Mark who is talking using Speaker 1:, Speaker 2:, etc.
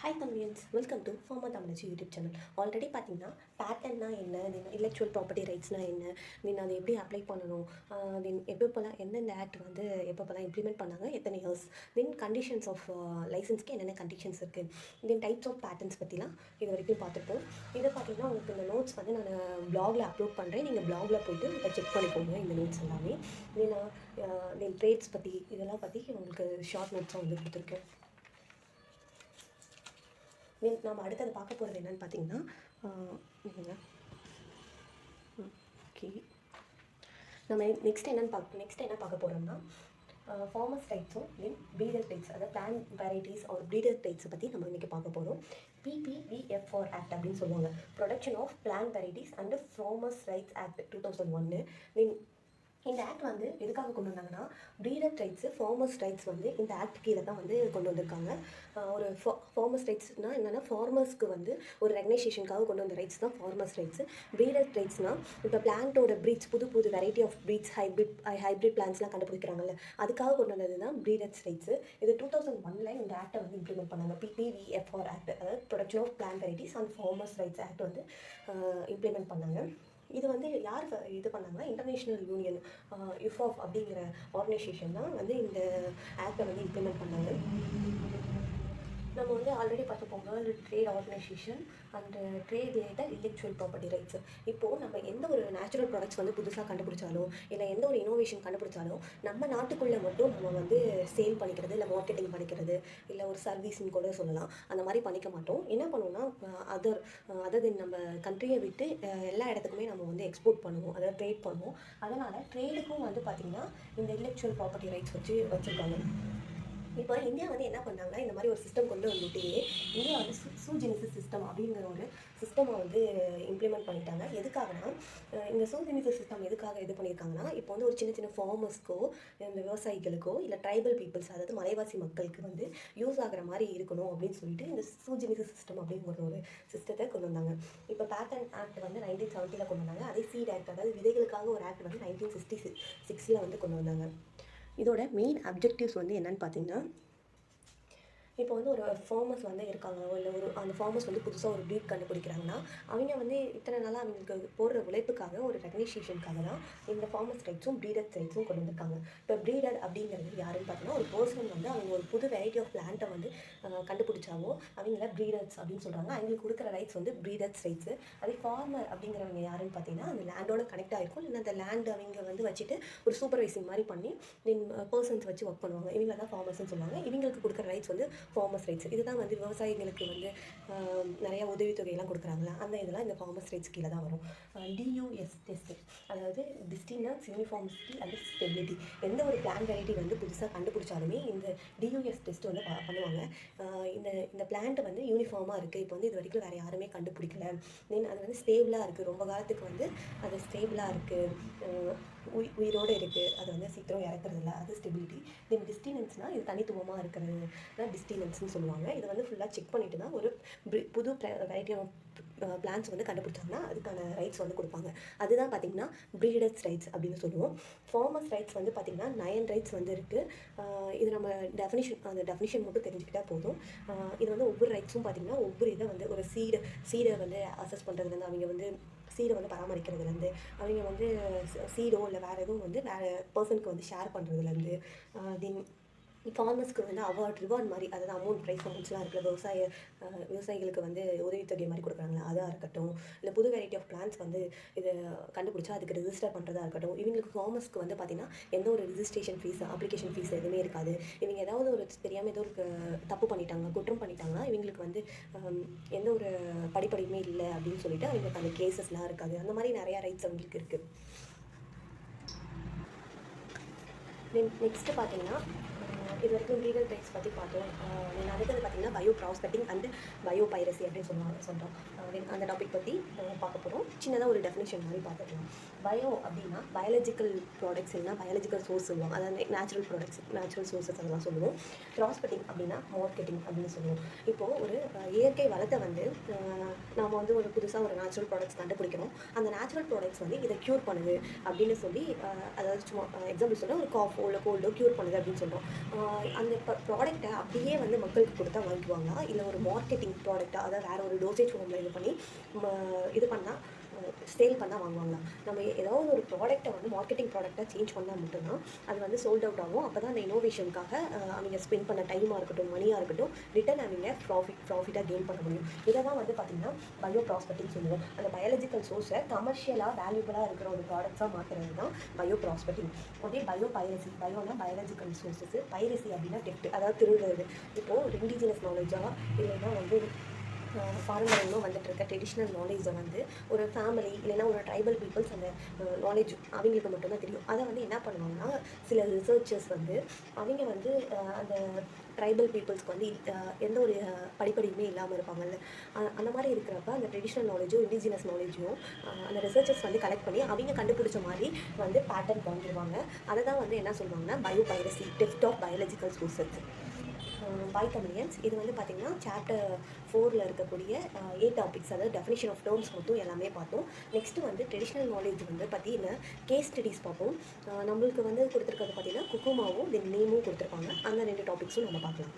Speaker 1: Hi தம்பியன்ஸ், welcome to pharma Tamizhachi YouTube channel. Already பார்த்தீங்கன்னா பேட்டர்னா என்ன, தென் இன்டெலெக்சுவல் ப்ராப்பர்ட்டி ரைட்ஸ்னால் என்ன, தென் அதை எப்படி அப்ளை பண்ணணும், தென் எப்பப்போலாம் எந்தெந்த ஆக்ட் வந்து எப்பப்போலாம் இம்ப்ளிமெண்ட் பண்ணாங்க, எத்தனை இயர்ஸ், தென் கண்டிஷன்ஸ் ஆஃப் லைசன்ஸ்க்கு என்னென்ன கண்டிஷன்ஸ் இருக்குது, தென் டைப்ஸ் ஆஃப் பேட்டர்ன்ஸ் பற்றிலாம் இது வரைக்கும் பார்த்துருப்போம். இதை பார்த்தீங்கன்னா உங்களுக்கு இந்த நோட்ஸ் வந்து நான் ப்ளாகில் அப்லோட் பண்ணுறேன். நீங்கள் ப்ளாகில் போய்ட்டு இதை செக் பண்ணிக்கோங்க. இந்த நோட்ஸ் எல்லாமே தென் ட்ரேட்ஸ் பற்றி இதெல்லாம் பற்றி உங்களுக்கு ஷார்ட் நோட்ஸாக வந்து கொடுத்துருக்கேன். நம்ம அடுத்தது பார்க்க போகிறது என்னென்னு பார்த்தீங்கன்னா ஓகே, நம்ம நெக்ஸ்ட் என்ன பார்க்க போகிறோம்னா ஃபார்மர்ஸ் ரைட்ஸும் தென் ப்ரீடர் ரைட்ஸ், அதாவது பிளான்ட் வெரைட்டிஸ் ஆர் ப்ரீடர் ரைட்ஸை பற்றி நம்ம இன்றைக்கி பார்க்க போகிறோம். PPVFR ஆக்ட் அப்படின்னு சொல்லுவாங்க, protection of plant varieties and farmers rights act 2001. Then இந்த ஆக்ட் வந்து எதுக்காக கொண்டு வந்தாங்கன்னா, ப்ரீடர் ரைட்ஸு ஃபார்மர்ஸ் ரைட்ஸ் வந்து இந்த ஆக்ட் கீழே தான் வந்து கொண்டு வந்திருக்காங்க. ஒரு ஃபார்மர்ஸ் ரைட்ஸ்னால் என்னென்னா, ஃபார்மர்ஸ்க்கு வந்து ஒரு ரெகனைசேஷனுக்காக கொண்டு வந்த ரைட்ஸ் தான் ஃபார்மர்ஸ் ரைட்ஸு. ப்ரீடர் ரைட்ஸ்னால் இப்போ பிளான்ட்டோட ப்ரீட்ஸ், புது வெரைட்டி ஆஃப் ப்ரீட்ஸ், ஹைப்ரிட் பிளான்ஸ்லாம் கண்டுபிடிக்கிறாங்கல்ல, அதுக்காக கொண்டு வந்தது தான் ப்ரீடர்ஸ் ரைட்ஸு. இது 2001 இந்த ஆக்டை வந்து இம்ப்ளிமெண்ட் பண்ணாங்க. PPVFR ஆக்ட், அதாவது protection of plant varieties and farmers rights act வந்து இம்ப்ளிமெண்ட் பண்ணாங்க. இது வந்து யார் இது பண்ணாங்கன்னா, இன்டர்நேஷ்னல் யூனியன் யுஃபாப் அப்படிங்கிற ஆர்கனைசேஷன் தான் வந்து இந்த ஆக்டை வந்து இம்ப்ளிமெண்ட் பண்ணாங்க. நம்ம வந்து ஆல்ரெடி பார்த்துப்போம், world trade organisation and trade related intellectual property rights. இப்போது நம்ம எந்த ஒரு நேச்சுரல் ப்ராடக்ட்ஸ் வந்து புதுசாக கண்டுபிடிச்சாலோ, இல்லை எந்த ஒரு இனோவேஷன் கண்டுபிடிச்சாலும் நம்ம நாட்டுக்குள்ளே மட்டும் நம்ம வந்து சேல் பண்ணிக்கிறது, இல்லை மார்க்கெட்டிங் பண்ணிக்கிறது, இல்லை ஒரு சர்வீஸ்ன்னு கூட சொல்லலாம், அந்த மாதிரி பண்ணிக்க மாட்டோம். என்ன பண்ணுவோம்னா, அதாவது நம்ம கண்ட்ரியை விட்டு எல்லா இடத்துக்குமே நம்ம வந்து எக்ஸ்போர்ட் பண்ணுவோம், அதாவது ட்ரேட் பண்ணுவோம். அதனால் ட்ரேடுக்கும் வந்து பார்த்திங்கன்னா இந்த இன்டெலெக்சுவல் ப்ராப்பர்ட்டி ரைட்ஸ் வச்சுருக்காங்க. இப்போ இந்தியா வந்து என்ன பண்ணாங்கன்னா, இந்த மாதிரி ஒரு சிஸ்டம் கொண்டு வந்துட்டு இந்தியா வந்து சூஜெனிசிஸ் சிஸ்டம் அப்படிங்கிற ஒரு சிஸ்டமை வந்து இம்ப்ளிமெண்ட் பண்ணிட்டாங்க. எதுக்காகனா, இந்த சூஜெனிசிஸ் சிஸ்டம் எதுக்காக இது பண்ணியிருக்காங்கன்னா, இப்போ வந்து ஒரு சின்ன ஃபார்மர்ஸ்க்கோ, இந்த விவசாயிகளுக்கோ, இல்லை ட்ரைபல் பீப்புள்ஸ், அதாவது மலைவாசி மக்களுக்கு வந்து யூஸ் ஆகிற மாதிரி இருக்கணும் அப்படின்னு சொல்லிட்டு இந்த சூஜெனிசிஸ் சிஸ்டம் அப்படிங்கிற ஒரு சிஸ்டத்தை கொண்டு வந்தாங்க. இப்போ பேட்டன் ஆக்ட் வந்து 1970 கொண்டு வந்தாங்க. அதே சீட் ஆக்ட், அதாவது விதைகளுக்காக ஒரு ஆக்ட் வந்து 1966 வந்து கொண்டு வந்தாங்க. இதோட மெயின் அப்ஜெக்டிவ்ஸ் வந்து என்னென்னு பார்த்தீங்கன்னா, இப்போ வந்து ஒரு ஃபார்மர்ஸ் வந்து இருக்காங்க, இல்லை அந்த ஃபார்மர்ஸ் வந்து புதுசாக ஒரு ப்ரீட் கண்டுபிடிக்கிறாங்கன்னா, அவங்க வந்து இத்தனை நாளாக அவங்களுக்கு போடுற உழைப்புக்காக ஒரு ரெகனைசேஷனுக்காக தான் இந்த ஃபார்மர்ஸ் ரைட்ஸும் ப்ரீடர் ரைட்ஸும் கொண்டு வந்திருக்காங்க. இப்போ ப்ரீடர் அப்படிங்கிறது யாருன்னு பார்த்தீங்கன்னா, ஒரு பர்சன் வந்து அவங்க ஒரு புது வெரைட்டி ஆஃப் பிளான்ட்டை வந்து கண்டுபிடிச்சாவோ அவங்கள ப்ரீடர்ஸ் அப்படின்னு சொல்கிறாங்க. அவங்களுக்கு கொடுக்குற ரைட்ஸ் வந்து ப்ரீடர்ஸ் ரைட்ஸு. அதே ஃபார்மர் அப்படிங்கிறவங்க யாருன்னு பார்த்தீங்கன்னா, அந்த லேண்டோட கனெக்ட் ஆகிருக்கும், இல்லை அந்த லேண்ட் அவங்க வந்து வச்சுட்டு ஒரு சூப்பர்வைசிங் மாதிரி பண்ணி பர்சன்ஸ் வச்சு ஒர்க் பண்ணுவாங்க. இவங்க தான் ஃபார்மர்ஸ்ன்னு சொல்லுவாங்க. இவங்களுக்கு கொடுக்குற ரைட்ஸ் வந்து ஃபார்மர்ஸ் ரைட்ஸ். இதுதான் வந்து விவசாயிகளுக்கு வந்து நிறையா உதவித்தொகையெல்லாம் கொடுக்குறாங்களா, அந்த இதெல்லாம் இந்த ஃபார்மர்ஸ் ரைட்ஸ் கீழே தான் வரும். DUS டெஸ்ட்டு, அதாவது டிஸ்டிங்னஸ், யூனிஃபார்மிட்டி அண்ட் ஸ்டெபிலிட்டி. எந்த ஒரு பிளான் வெரைட்டி வந்து புதுசாக கண்டுபிடிச்சாலுமே இந்த DUS டெஸ்ட் வந்து பண்ணுவாங்க. இந்த பிளான்ட் வந்து யூனிஃபார்மாக இருக்குது, இப்போ வந்து இது வரைக்கும் வேறு யாருமே கண்டுபிடிக்கல, தென் அது வந்து ஸ்டேபிளாக இருக்குது, ரொம்ப காலத்துக்கு வந்து அது ஸ்டேபிளாக இருக்குது, உயிரோடு இருக்குது, அது வந்து சீக்கிரம் இறக்குறதில்ல, அது ஸ்டெபிலிட்டி. தென் டிஸ்டினன்ஸ்னால் இது தனித்துவமாக இருக்கிறது தான் டிஸ்டினன்ஸ்னு சொல்லுவாங்க. இதை வந்து ஃபுல்லாக செக் பண்ணிவிட்டு தான் ஒரு புது வெரைட்டி ஆஃப் பிளான்ஸ் வந்து கண்டுபிடிச்சாங்கன்னா அதுக்கான ரைட்ஸ் வந்து கொடுப்பாங்க. அதுதான் பார்த்திங்கன்னா ப்ரீடர்ஸ் ரைட்ஸ் அப்படின்னு சொல்லுவோம். ஃபார்மர்ஸ் ரைட்ஸ் வந்து பார்த்திங்கன்னா 9 ரைட்ஸ் வந்து இருக்குது. இது நம்ம அந்த டெஃபினிஷன் மட்டும் தெரிஞ்சுக்கிட்டால் போதும். இது வந்து ஒவ்வொரு ரைட்ஸும் பார்த்திங்கன்னா ஒவ்வொரு இதை வந்து ஒரு சீடை வந்து அசஸ் பண்ணுறதுலேருந்து, அவங்க வந்து சீடை வந்து பராமரிக்கிறதுலேருந்து, அவங்க வந்து சீடோ இல்லை வேறு எதுவும் வந்து வேறு பர்சனுக்கு வந்து ஷேர் பண்ணுறதுலேருந்து, தென் ஃபார்மர்ஸ்க்கு வந்து ரிவார்ட் மாதிரி, அதாவது ப்ரைஸ் அமௌண்ட்ஸ்லாம் இருக்கிற விவசாயிகளுக்கு வந்து உதவித்தொகை மாதிரி கொடுக்குறாங்களா, அதாக இருக்கட்டும், இல்லை புது வெரைட்டி ஆஃப் பிளான்ஸ் வந்து இதை கண்டுபிடிச்சா அதுக்கு ரிஜிஸ்டர் பண்ணுறதா இருக்கட்டும். இவங்களுக்கு ஃபார்மர்ஸ்க்கு வந்து பார்த்திங்கன்னா எந்த ஒரு ரிஜிஸ்ட்ரேஷன் ஃபீஸ், அப்ளிகேஷன் ஃபீஸ் எதுவுமே இருக்காது. இவங்க ஏதாவது ஒரு தெரியாமல் ஏதோ ஒரு தப்பு பண்ணிட்டாங்க, குற்றம் பண்ணிட்டாங்கன்னா இவங்களுக்கு வந்து எந்த ஒரு படிப்படியுமே இல்லை அப்படின்னு சொல்லிட்டு அவங்களுக்கு அந்த கேசஸ்லாம் இருக்காது. அந்த மாதிரி நிறையா ரைட்ஸ் அவங்களுக்கு இருக்குது. நெக்ஸ்ட்டு பார்த்தீங்கன்னா, இது வரைக்கும் ப்ரீடர் ரைட்ஸ் பற்றி பார்த்தோம். அடுத்தது பார்த்திங்கன்னா பயோப்ராஸ்பெக்டிங் அண்ட் பயோபைரசி அப்படின்னு சொல்கிறோம். அந்த டாபிக் பற்றி பார்க்க போகிறோம். சின்னதாக ஒரு டெஃபினிஷன் மாதிரி பார்த்துக்கலாம். பயோ அப்படின்னா பயாலஜிக்கல் ப்ராடக்ட்ஸ், இல்லைனா பயாலஜிக்கல் சோர்ஸ் சொல்லுவோம், அதாவது நேச்சுரல் ப்ராடக்ட்ஸ், நேச்சுரல் சோர்ஸஸ் அதெல்லாம் சொல்லுவோம். ப்ராஸ்பெக்டிங் அப்படின்னா மார்க்கெட்டிங் அப்படின்னு சொல்லுவோம். இப்போது ஒரு இயற்கை வளத்தை வந்து நாம் வந்து ஒரு புதுசாக ஒரு நேச்சுரல் ப்ராடக்ட்ஸ் கண்டுபிடிக்கிறோம். அந்த நேச்சுரல் ப்ராடக்ட்ஸ் வந்து இதை க்யூர் பண்ணுது அப்படின்னு சொல்லி, அதாவது சும்மா எக்ஸாம்பிள் சொன்னால் ஒரு காஃபோ இல்லை கோல்டோ க்யூர் பண்ணுது அப்படின்னு சொல்கிறோம். அந்த ப்ராடக்ட்டை அப்படியே வந்து மக்களுக்கு கொடுத்தா வாங்கிக்குவாங்களா, இல்லை ஒரு மார்க்கெட்டிங் ப்ராடக்டாக, அதாவது வேறு ஒரு டோசேஜ் ஃபார்மில் இது பண்ணி இது பண்ணால் சேல் பண்ணால் வாங்குவாங்களா? நம்ம ஏதாவது ஒரு ப்ராடக்ட்டை வந்து மார்க்கெட்டிங் ப்ராடக்டாக சேஞ்ச் பண்ணால் மட்டும்தான் அது வந்து சோல்ட் அவுட் ஆகும். அப்போ தான் அந்த இனோவேஷனுக்காக அவங்க ஸ்பெண்ட் பண்ண டைமாக இருக்கட்டும், மணியாக இருக்கட்டும், ரிட்டர்ன் அவங்க ப்ராஃபிட்டாக கெயின் பண்ண முடியும். இதை தான் வந்து பார்த்திங்கன்னா பயோ ப்ராஸ்பெக்டிங் சொல்லுவோம். அந்த பயாலஜிக்கல் சோர்ஸை கமர்ஷியலாக வேல்யூபிளாக இருக்கிற ஒரு ப்ராடக்ட்ஸாக மாற்றுறது தான் பயோ ப்ராஸ்பெக்டிங். அதே பயோபைரசி, பயோனா பயாலஜிக்கல் சோர்ஸஸ், பைரசி அப்படின்னா டெப்ட், அதாவது திருடுறது. இப்போது இண்டிஜினஸ் நாலேஜாக இல்லைன்னா வந்து பாரம்பரியமாக வந்துட்டு இருக்க ட்ரெடிஷ்னல் நாலேஜை வந்து ஒரு ஃபேமிலி இல்லைன்னா ஒரு ட்ரைபல் பீப்புள்ஸ் அந்த நாலேஜ் அவங்களுக்கு மட்டும்தான் தெரியும். அதை வந்து என்ன பண்ணுவாங்கன்னா சில ரிசர்ச்சர்ஸ் வந்து அவங்க வந்து அந்த ட்ரைபல் பீப்புள்ஸ்க்கு வந்து எந்த ஒரு படிப்படியுமே இல்லாமல் இருப்பாங்கல்ல, அந்த மாதிரி இருக்கிறப்ப அந்த ட்ரெடிஷ்னல் நாலேஜோ இண்டிஜினஸ் நாலேஜோ அந்த ரிசர்ச்சர்ஸ் வந்து கலெக்ட் பண்ணி அவங்க கண்டுபிடிச்ச மாதிரி வந்து பேட்டர்ன் வாங்கிடுவாங்க. அதை தான் வந்து என்ன சொல்லுவாங்கன்னா biopiracy, theft of biological sources. Bye தமிழியன்ஸ், இது வந்து பார்த்திங்கன்னா சாப்டர் 4ல் இருக்கக்கூடிய 8 டாபிக்ஸ், அதாவது டெஃபினிஷன் ஆஃப் டேர்ம்ஸ் மட்டும் எல்லாமே பார்த்தோம். நெக்ஸ்ட்டு வந்து ட்ரெடிஷ்னல் நாலேஜ் வந்து பற்றின கேஸ் ஸ்டடீஸ் பார்ப்போம். நம்மளுக்கு வந்து கொடுத்துருக்கிறது பார்த்திங்கன்னா குக்குமாவும் தென் நேமும் கொடுத்துருப்பாங்க. அந்த 2 டாபிக்ஸும் நம்ம பார்க்கலாம்.